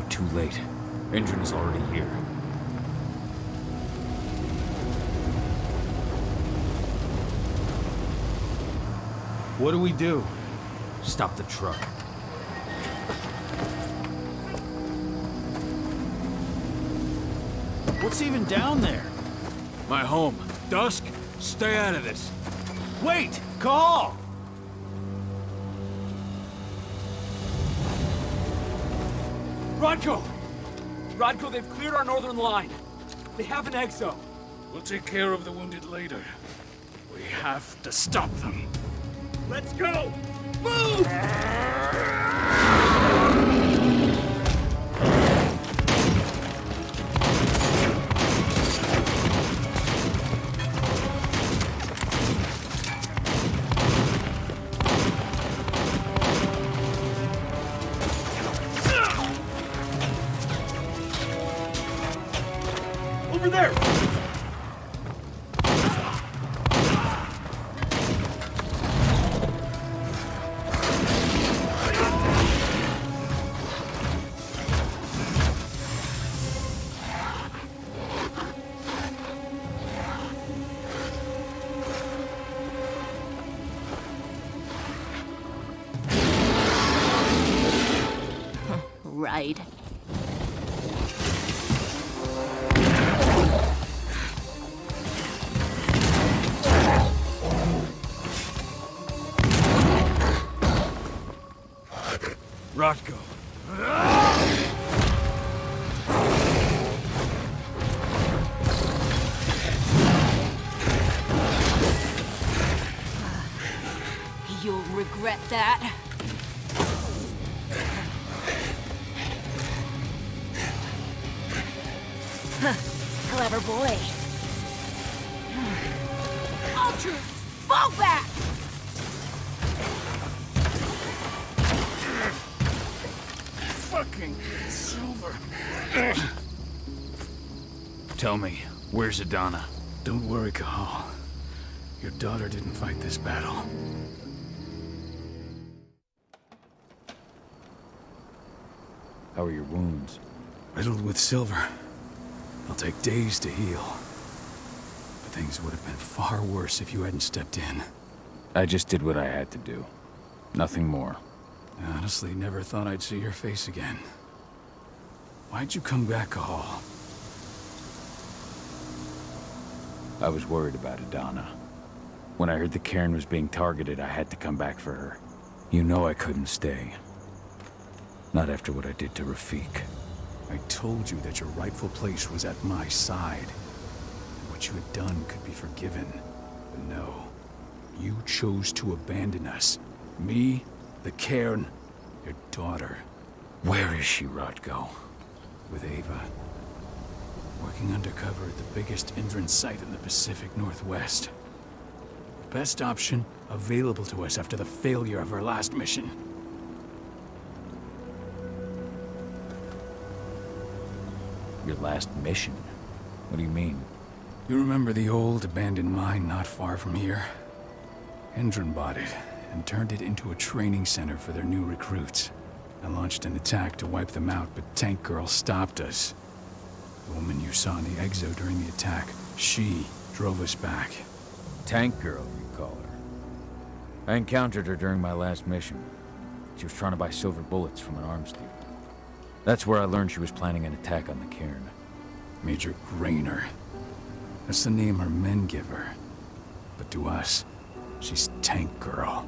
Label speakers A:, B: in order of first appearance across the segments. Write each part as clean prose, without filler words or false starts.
A: Too late. Engine is already here.
B: What do we do?
A: Stop the truck.
B: What's even down there?
A: My home. Dusk, stay out of this.
B: Wait! Call!
C: Rodko! Rodko, they've cleared our northern line. They have an exo.
D: We'll take care of the wounded later. We have to stop them.
C: Let's go! Move! Over there!
E: Right.
D: Rodko.
E: You'll regret that. Clever boy. All troops, fall back!
D: Fucking Silver.
A: Tell me, where's Adana?
D: Don't worry, Cahal. Your daughter didn't fight this battle.
A: How are your wounds?
D: Riddled with silver. They'll take days to heal. But things would have been far worse if you hadn't stepped in.
A: I just did what I had to do. Nothing more.
D: I honestly never thought I'd see your face again. Why'd you come back, Cahal?
A: I was worried about Adana. When I heard the cairn was being targeted, I had to come back for her. You know I couldn't stay. Not after what I did to Rafik.
D: I told you that your rightful place was at my side. And what you had done could be forgiven. But no. You chose to abandon us. Me, the cairn, your daughter.
A: Where is she, Rodko?
D: With Ava. Working undercover at the biggest Indran site in the Pacific Northwest. The best option available to us after the failure of our last mission.
A: Your last mission? What do you mean?
D: You remember the old abandoned mine not far from here? Indran bought it and turned it into a training center for their new recruits. I launched an attack to wipe them out, but Tank Girl stopped us. The woman you saw in the exo during the attack, she drove us back.
A: Tank Girl, you call her. I encountered her during my last mission. She was trying to buy silver bullets from an arms dealer. That's where I learned she was planning an attack on the cairn.
D: Major Grainer. That's the name her men give her. But to us, she's Tank Girl.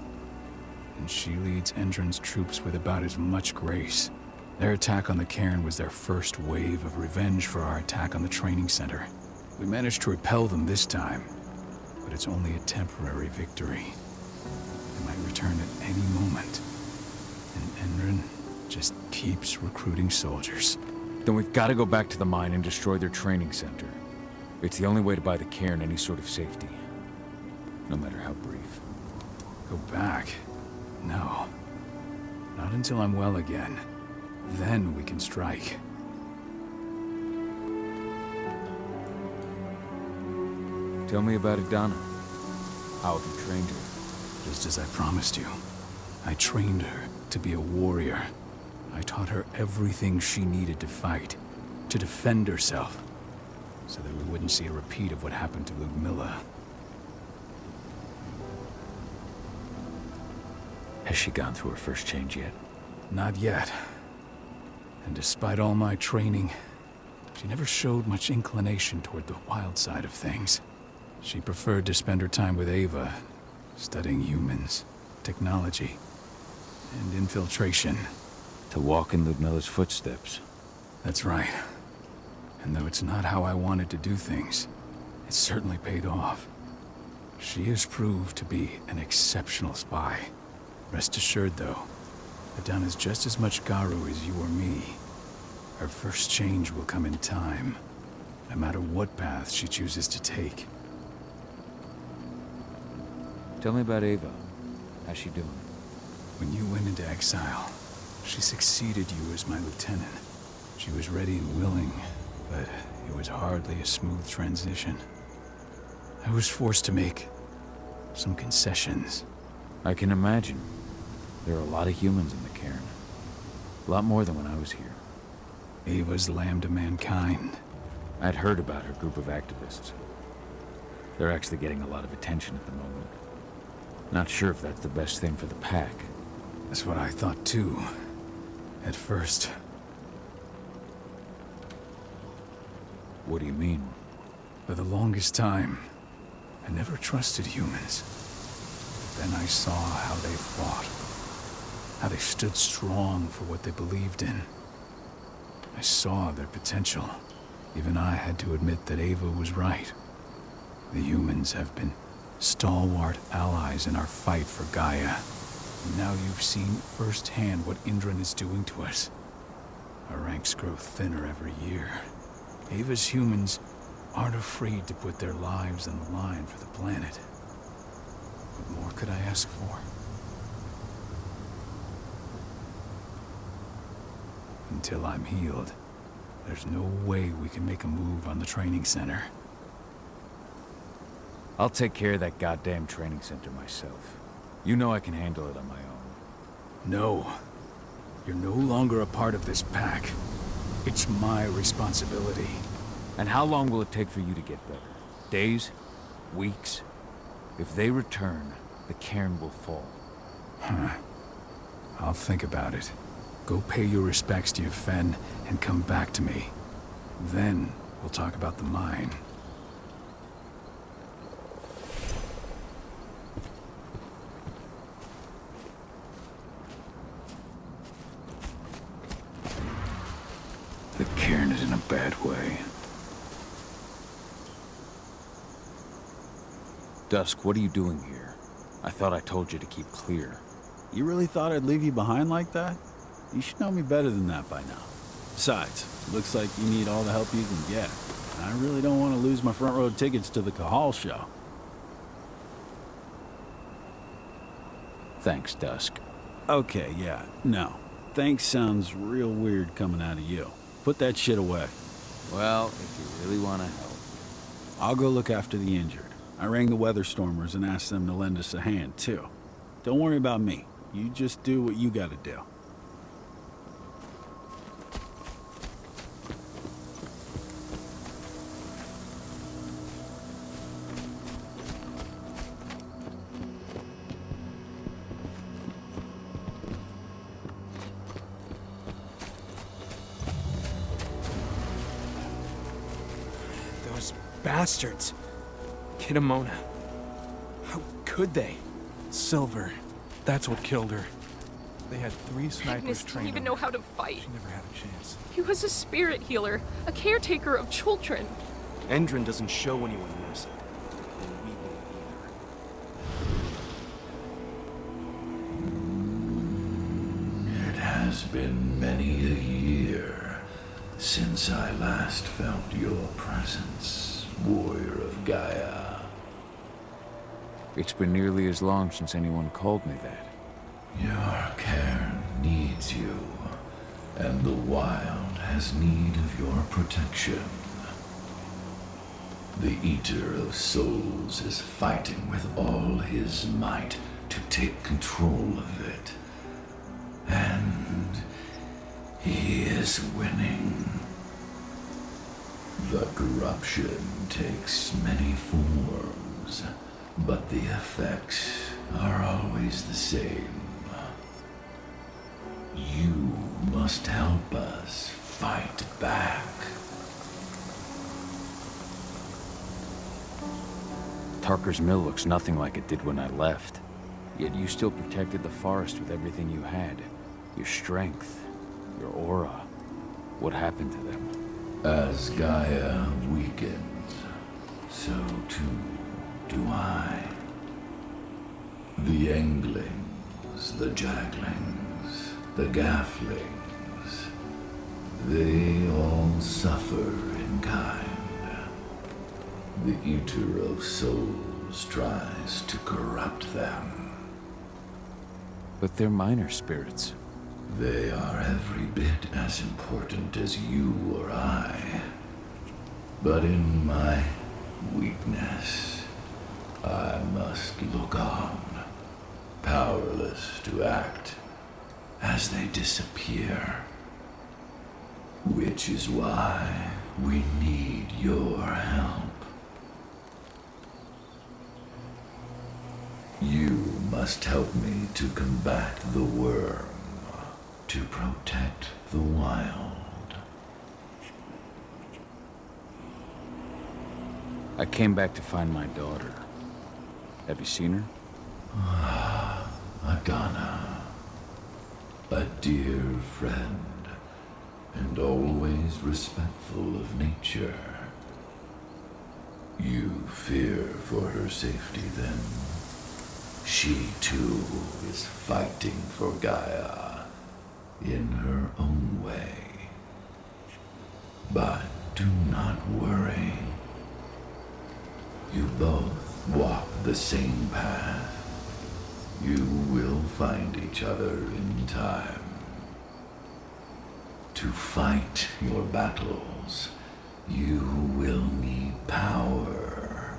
D: And she leads Endron's troops with about as much grace. Their attack on the cairn was their first wave of revenge for our attack on the training center. We managed to repel them this time, but it's only a temporary victory. They might return at any moment. And Endron just keeps recruiting soldiers.
A: Then we've got to go back to the mine and destroy their training center. It's the only way to buy the cairn any sort of safety. No matter how brief.
D: Go back? No. Not until I'm well again. Then we can strike.
A: Tell me about Adana. How have you trained her?
D: Just as I promised you. I trained her to be a warrior. I taught her everything she needed to fight, to defend herself, so that we wouldn't see a repeat of what happened to Ludmilla.
A: Has she gone through her first change yet?
D: Not yet. And despite all my training, she never showed much inclination toward the wild side of things. She preferred to spend her time with Ava, studying humans, technology, and infiltration.
A: To walk in Ludmilla's footsteps.
D: That's right. And though it's not how I wanted to do things, it certainly paid off. She has proved to be an exceptional spy. Rest assured, though, Adana's just as much Garu as you or me. Her first change will come in time, no matter what path she chooses to take.
A: Tell me about Ava. How's she doing?
D: When you went into exile, she succeeded you as my lieutenant. She was ready and willing, but it was hardly a smooth transition. I was forced to make some concessions.
A: I can imagine. There are a lot of humans in the cairn. A lot more than when I was here.
D: Ava's lamb to mankind.
A: I'd heard about her group of activists. They're actually getting a lot of attention at the moment. Not sure if that's the best thing for the pack.
D: That's what I thought too, at first.
A: What do you mean?
D: For the longest time, I never trusted humans. Then I saw how they fought. How they stood strong for what they believed in. I saw their potential. Even I had to admit that Ava was right. The humans have been stalwart allies in our fight for Gaia. Now you've seen firsthand what Indran is doing to us. Our ranks grow thinner every year. Ava's humans aren't afraid to put their lives on the line for the planet. What more could I ask for? Until I'm healed, there's no way we can make a move on the training center.
A: I'll take care of that goddamn training center myself. You know I can handle it on my own.
D: No. You're no longer a part of this pack. It's my responsibility.
A: And how long will it take for you to get better? Days? Weeks? If they return, the cairn will fall.
D: Huh. I'll think about it. Go pay your respects to your Fen and come back to me. Then we'll talk about the mine.
A: The cairn is in a bad way. Dusk, what are you doing here? I thought I told you to keep clear.
B: You really thought I'd leave you behind like that? You should know me better than that by now. Besides, looks like you need all the help you can get. And I really don't want to lose my front row tickets to the Cahal show.
A: Thanks, Dusk.
B: Okay, yeah, no. Thanks sounds real weird coming out of you. Put that shit away.
A: Well, if you really want to help.
B: I'll go look after the injured. I rang the weather stormers and asked them to lend us a hand, too. Don't worry about me. You just do what you gotta do.
C: Those bastards. Kitamona. How could they?
F: Silver. That's what killed her. They had 3 snipers
G: Magnus didn't
F: trained
G: even
F: on
G: know
F: her.
G: how to fight.
F: She never had a chance.
G: He was a spirit healer, a caretaker of children.
F: Endron doesn't show anyone mercy. And we won't either.
H: It has been many a year since I last felt your presence, warrior of Gaia.
A: It's been nearly as long since anyone called me that.
H: Your cairn needs you, and the wild has need of your protection. The Eater of Souls is fighting with all his might to take control of it. And He is winning. The corruption takes many forms, but the effects are always the same. You must help us fight back.
A: Tarker's mill looks nothing like it did when I left. Yet you still protected the forest with everything you had. Your strength, your aura. What happened to them?
H: As Gaia weakens, so too do I. The Englings, the Jaglings, the Gafflings, they all suffer in kind. The Eater of Souls tries to corrupt them.
A: But they're minor spirits.
H: They are every bit as important as you or I. But in my weakness, I must look on, powerless to act, as they disappear. Which is why we need your help. You must help me to combat the worm, to protect the wild.
A: I came back to find my daughter. Have you seen her?
H: Adana, a dear friend, and always respectful of nature. You fear for her safety then? She too is fighting for Gaia in her own way. But do not worry. You both walk the same path. You will find each other in time. To fight your battles, you will need power.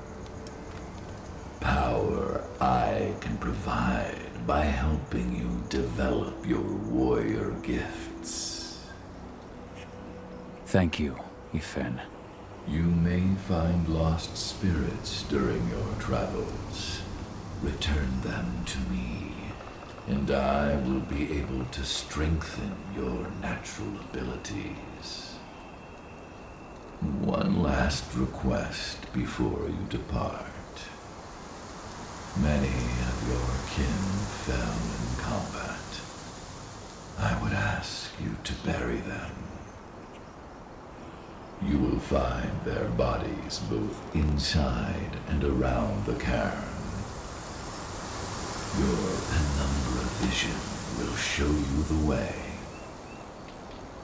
H: Power I can provide by helping you develop your warrior gifts.
A: Thank you, Ifen.
H: You may find lost spirits during your travels. Return them to me, and I will be able to strengthen your natural abilities. One last request before you depart. Many of your kin fell in combat. I would ask you to bury them. You will find their bodies both inside and around the cairn. Your penumbra vision will show you the way.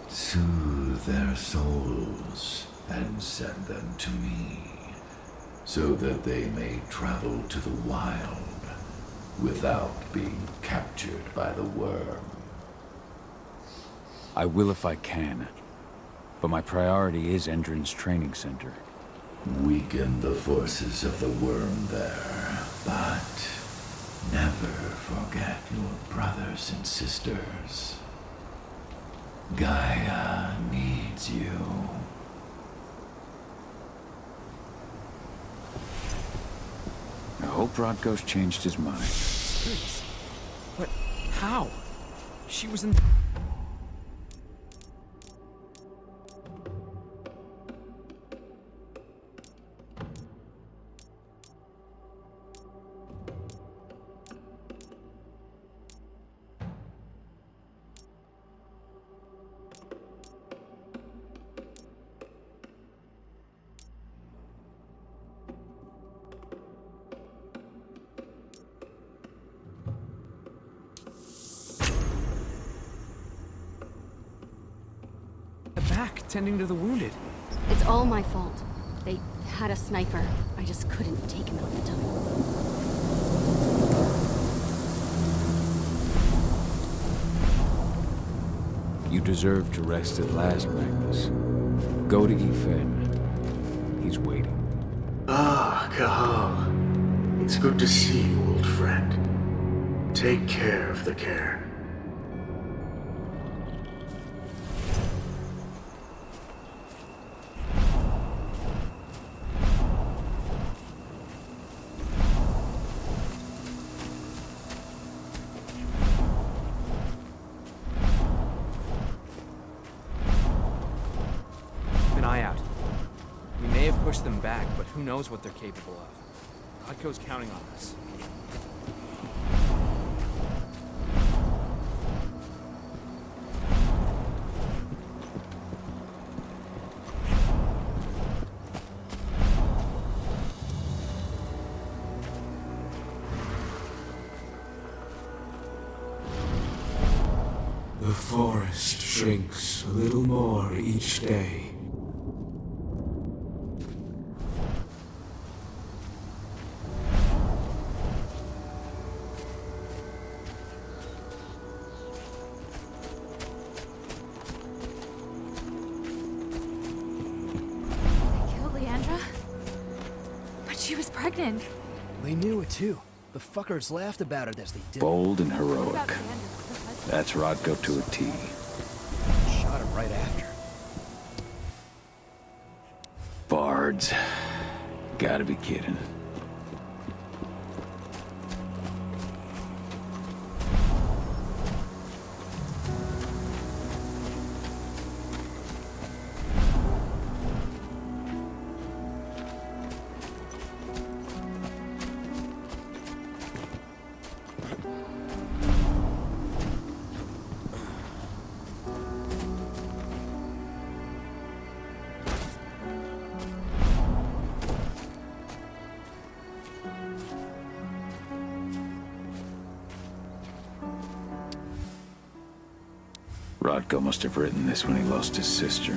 H: Soothe their souls and send them to me, so that they may travel to the wild without being captured by the worm.
A: I will if I can. But my priority is Endron's training center.
H: Weaken the forces of the worm there, but never forget your brothers and sisters. Gaia needs you.
A: I hope Rodko's changed his mind.
C: Spirits? But how? She was in... back, tending to the wounded.
E: It's all my fault. They had a sniper. I just couldn't take him out in time.
A: You deserve to rest at last, Magnus. Go to Ifen. He's waiting.
I: Ah, Kahal. It's good to see you, old friend. Take care of the cairn.
C: Who knows what they're capable of? Rodko's counting on us.
J: The forest shrinks a little more each day.
G: They killed Leandra? But she was pregnant.
K: They knew it too. The fuckers laughed about it as they did.
A: Bold and
G: What
A: heroic.
G: about Xander, her husband?
A: That's Rodko to a T.
K: Shot him right after.
A: Bards. Gotta be kidding. Rodko must have written this when he lost his sister.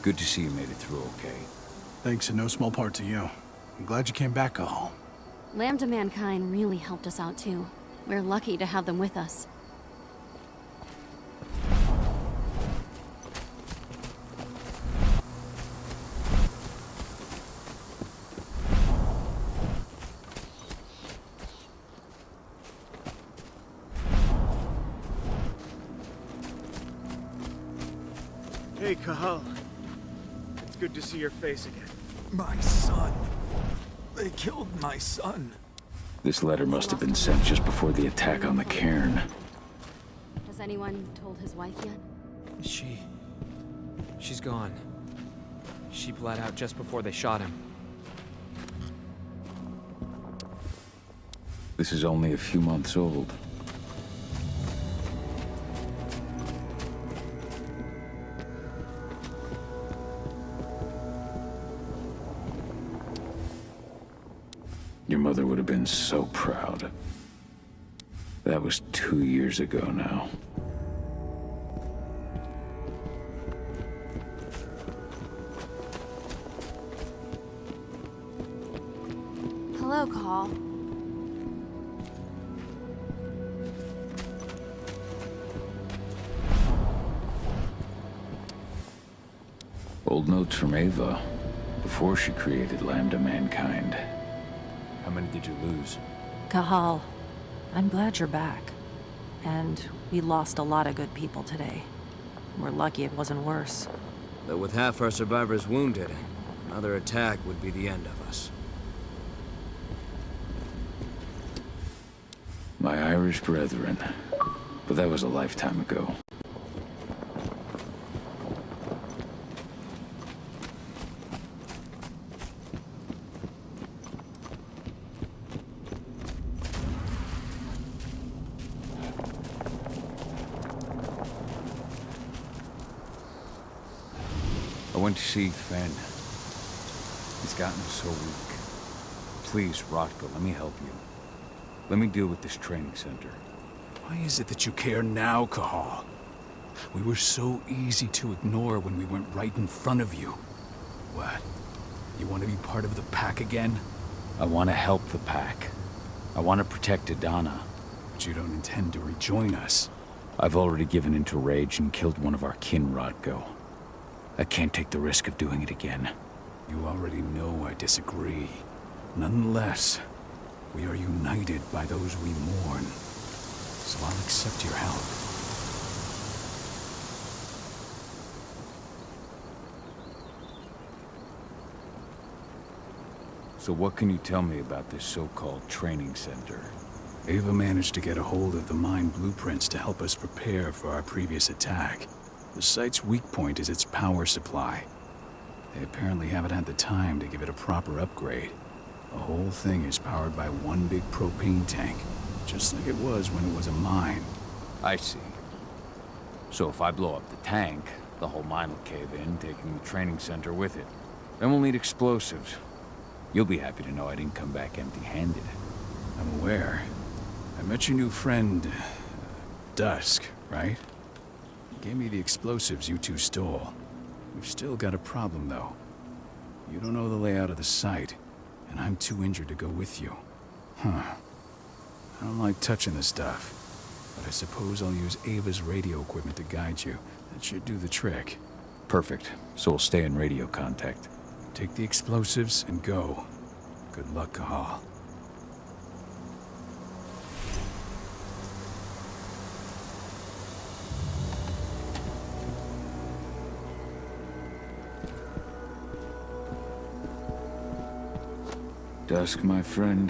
A: Good to see you made it through okay.
F: Thanks in no small part to you. I'm glad you came back, Cahal.
E: Lambda Mankind really helped us out too. We're lucky to have them with us.
I: Hey, Cahal. It's good to see your face again.
J: My son. They killed my son.
A: This letter must have been sent just before the attack on the cairn.
E: Has anyone told his wife yet?
C: She's gone. She bled out just before they shot him.
A: This is only a few months old. Your mother would have been so proud. That was 2 years ago now.
G: Hello, Cahal.
A: Old notes from Ava, before she created Lambda Mankind.
D: How many did you lose?
L: Cahal, I'm glad you're back. And we lost a lot of good people today. We're lucky it wasn't worse.
K: But with half our survivors wounded, another attack would be the end of us.
A: My Irish brethren. But that was a lifetime ago. I went to see Fenn. He's gotten so weak. Please, Rodko, let me help you. Let me deal with this training center.
D: Why is it that you care now, Cahal? We were so easy to ignore when we went right in front of you. What? You want to be part of the pack again?
A: I want to help the pack. I want to protect Adana.
D: But you don't intend to rejoin us.
A: I've already given in to rage and killed one of our kin, Rodko. I can't take the risk of doing it again.
D: You already know I disagree. Nonetheless, we are united by those we mourn. So I'll accept your help.
A: So what can you tell me about this so-called training center?
D: Ava managed to get a hold of the mine blueprints to help us prepare for our previous attack. The site's weak point is its power supply. They apparently haven't had the time to give it a proper upgrade. The whole thing is powered by one big propane tank, just like it was when it was a mine.
A: I see. So if I blow up the tank, the whole mine will cave in, taking the training center with it. Then we'll need explosives. You'll be happy to know I didn't come back empty-handed.
D: I'm aware. I met your new friend, Dusk, right? He gave me the explosives you two stole. We've still got a problem, though. You don't know the layout of the site, and I'm too injured to go with you. Huh. I don't like touching the stuff, but I suppose I'll use Ava's radio equipment to guide you. That should do the trick.
A: Perfect. So we'll stay in radio contact.
D: Take the explosives and go. Good luck, Cahal.
A: Dusk, my friend,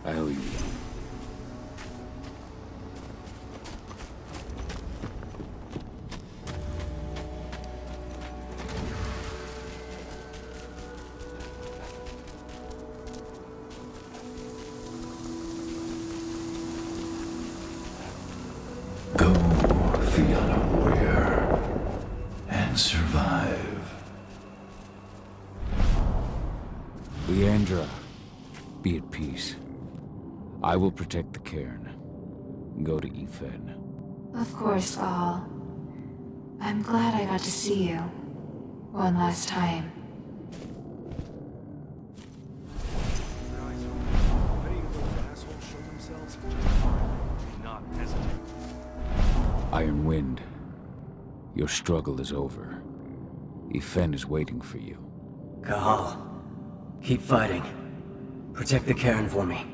A: I owe you one.
H: Go, Fianna warrior, and survive.
A: Leandra, be at peace. I will protect the cairn. Go to Ethan.
M: Of course, Gal. I'm glad I got to see you. One last time.
A: Iron Wind, your struggle is over. Ethan is waiting for you.
N: Cahal, keep fighting. Protect the cairn for me.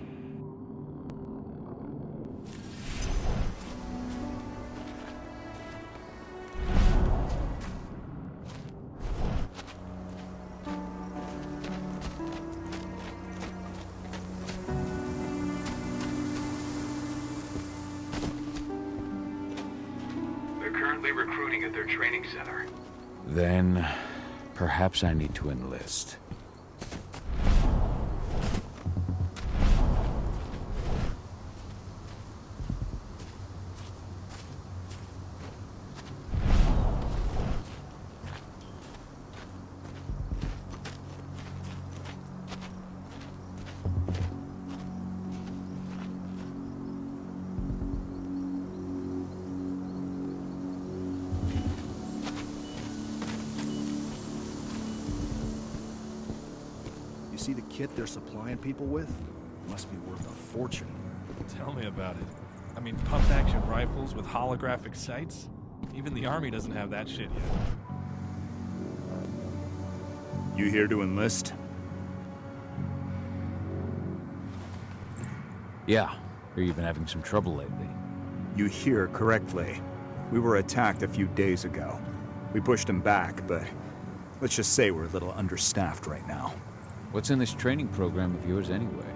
O: They're currently recruiting at their training center.
A: Then, perhaps I need to enlist.
P: See the kit they're supplying people with? Must be worth a fortune.
F: Tell me about it. I mean, pump-action rifles with holographic sights? Even the army doesn't have that shit yet.
P: You here to enlist?
A: Yeah, hear you've been having some trouble lately.
Q: You hear correctly. We were attacked a few days ago. We pushed them back, but let's just say we're a little understaffed right now.
A: What's in this training program of yours anyway?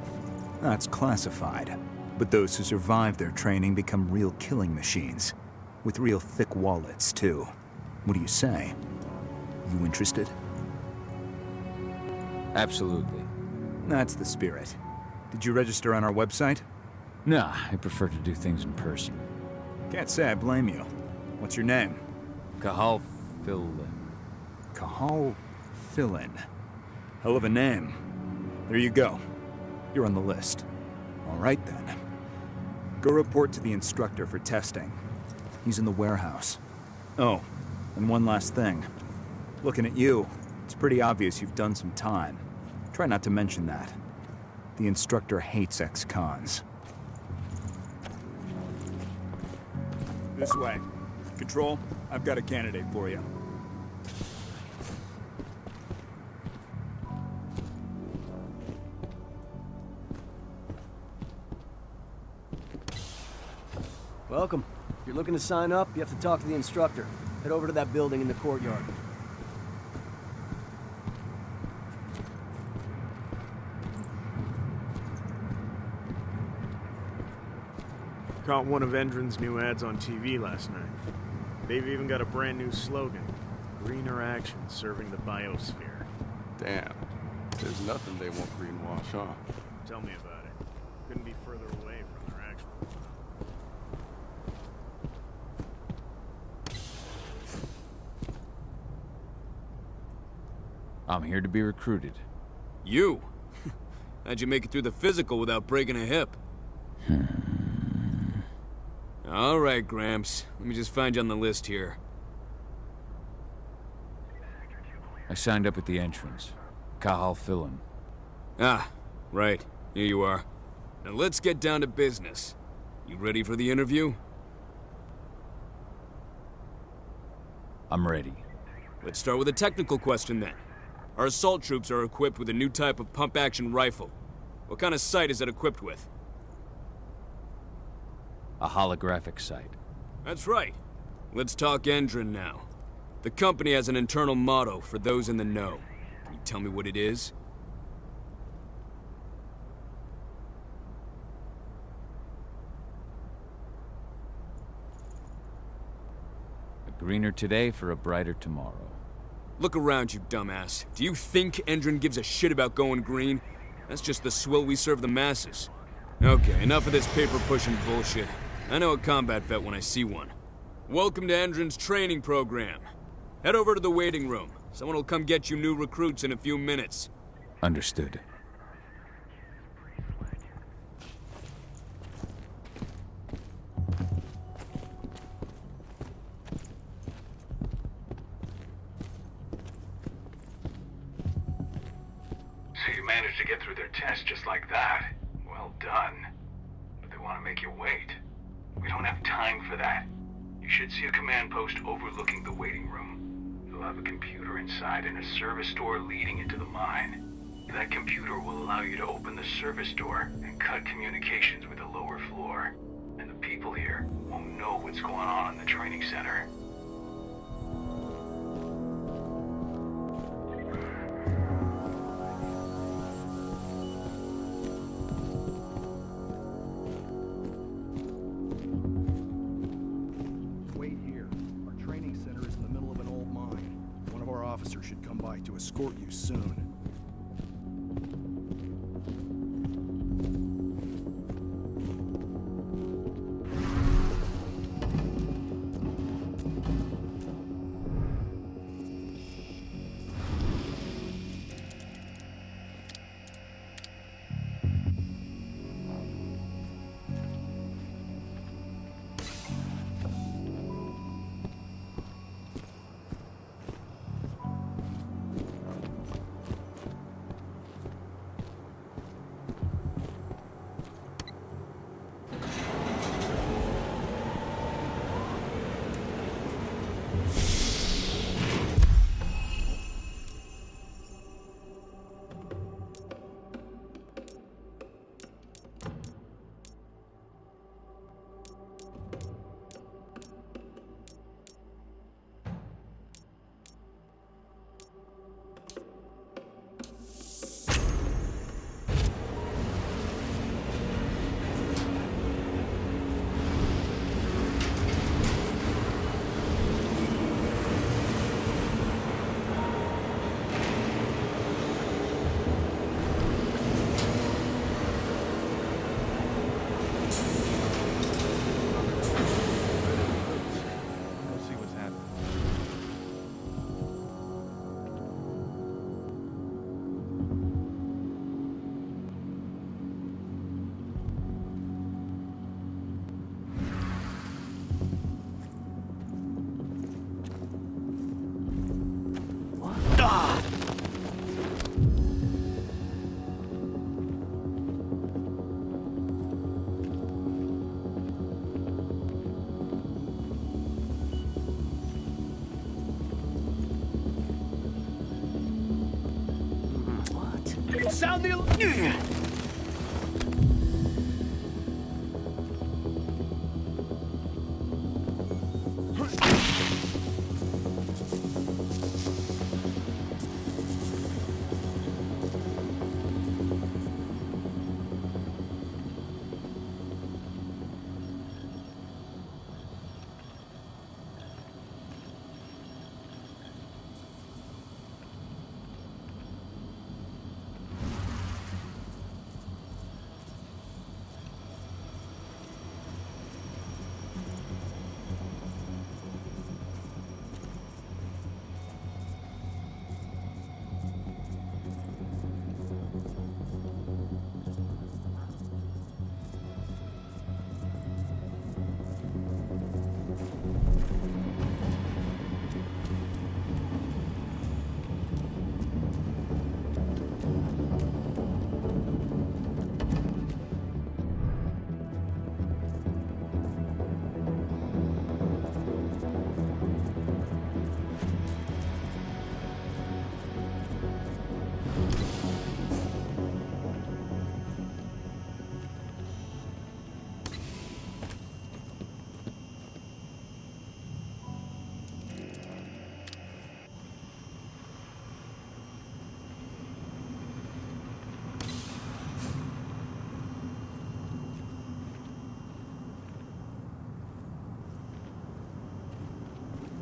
Q: That's classified. But those who survive their training become real killing machines. With real thick wallets, too. What do you say? You interested?
A: Absolutely.
Q: That's the spirit. Did you register on our website?
A: Nah, I prefer to do things in person.
Q: Can't say I blame you. What's your name?
A: Cahal Fillin.
Q: Cahal Fillin. Hell of a name. There you go. You're on the list. All right, then. Go report to the instructor for testing. He's in the warehouse. Oh, and one last thing. Looking at you, it's pretty obvious you've done some time. Try not to mention that. The instructor hates ex-cons. This way. Control, I've got a candidate for you.
R: Welcome. If you're looking to sign up, you have to talk to the instructor. Head over to that building in the courtyard.
S: Caught one of Endron's new ads on TV last night. They've even got a brand new slogan. Greener action serving the biosphere.
T: Damn. There's nothing they won't greenwash, huh?
S: Tell me about it. Couldn't be further away from their actual...
A: I'm here to be recruited.
K: You? How'd you make it through the physical without breaking a hip? All right, Gramps. Let me just find you on the list here.
A: I signed up at the entrance. Cahal Fillen.
K: Ah, right. Here you are. Now let's get down to business. You ready for the interview?
A: I'm ready.
K: Let's start with a technical question then. Our assault troops are equipped with a new type of pump-action rifle. What kind of sight is it equipped with?
A: A holographic sight.
K: That's right. Let's talk Endron now. The company has an internal motto for those in the know. Can you tell me what it is?
A: A greener today for a brighter tomorrow.
K: Look around, you dumbass. Do you think Endron gives a shit about going green? That's just the swill we serve the masses. Okay, enough of this paper-pushing bullshit. I know a combat vet when I see one. Welcome to Endron's training program. Head over to the waiting room. Someone will come get you new recruits in a few minutes.
A: Understood.
O: So you managed to get through their test just like that. Well done. But they want to make you wait. We don't have time for that. You should see a command post overlooking the waiting room. You'll have a computer inside and a service door leading into the mine. That computer will allow you to open the service door and cut communications with the lower floor. And the people here won't know what's going on in the training center.
P: Wait here. Our training center is in the middle of an old mine. One of our officers should come by to escort you soon.
R: Sound the...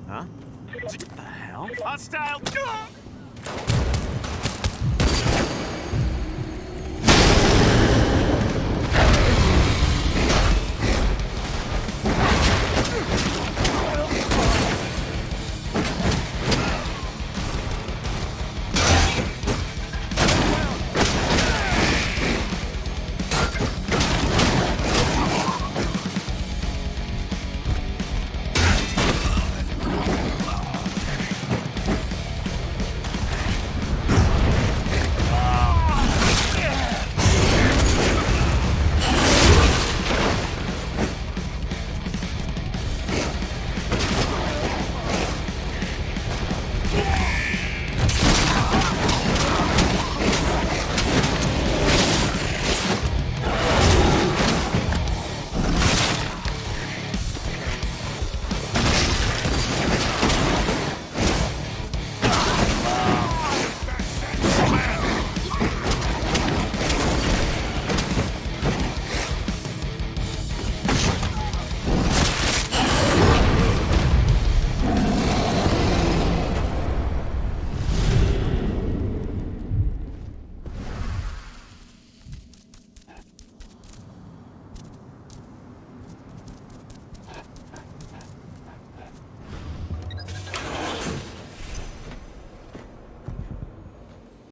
S: Huh? What the hell? Hostile!